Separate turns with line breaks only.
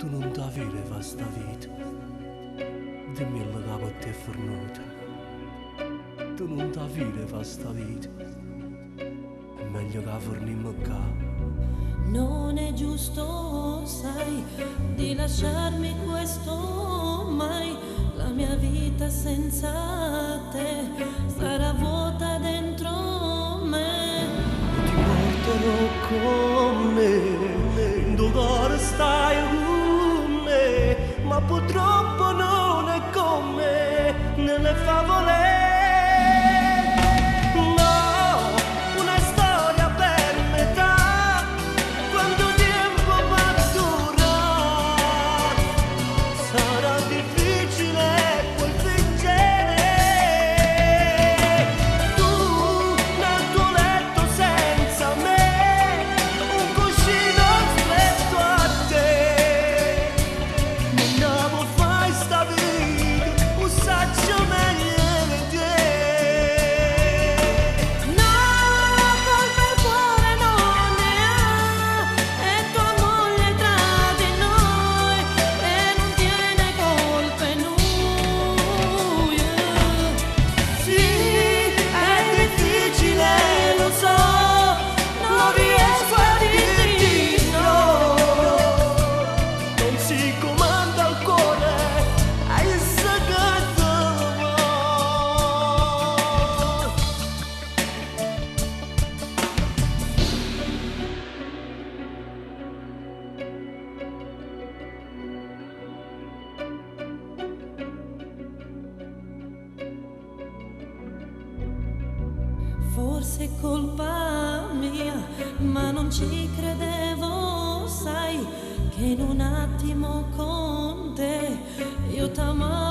Tu non t'avere fa sta vita, dimmi il capo a te fornuta. Tu non t'avere fa sta vita, è meglio che fornimmo qua.
Non è giusto, sai, di lasciarmi questo mai. La mia vita senza te sarà vuota dentro me.
Ti porterò con me, dove stai con me, ma purtroppo non è come nelle favole.
Forse è colpa mia, ma non ci credevo, sai, che in un attimo con te io t'amavo.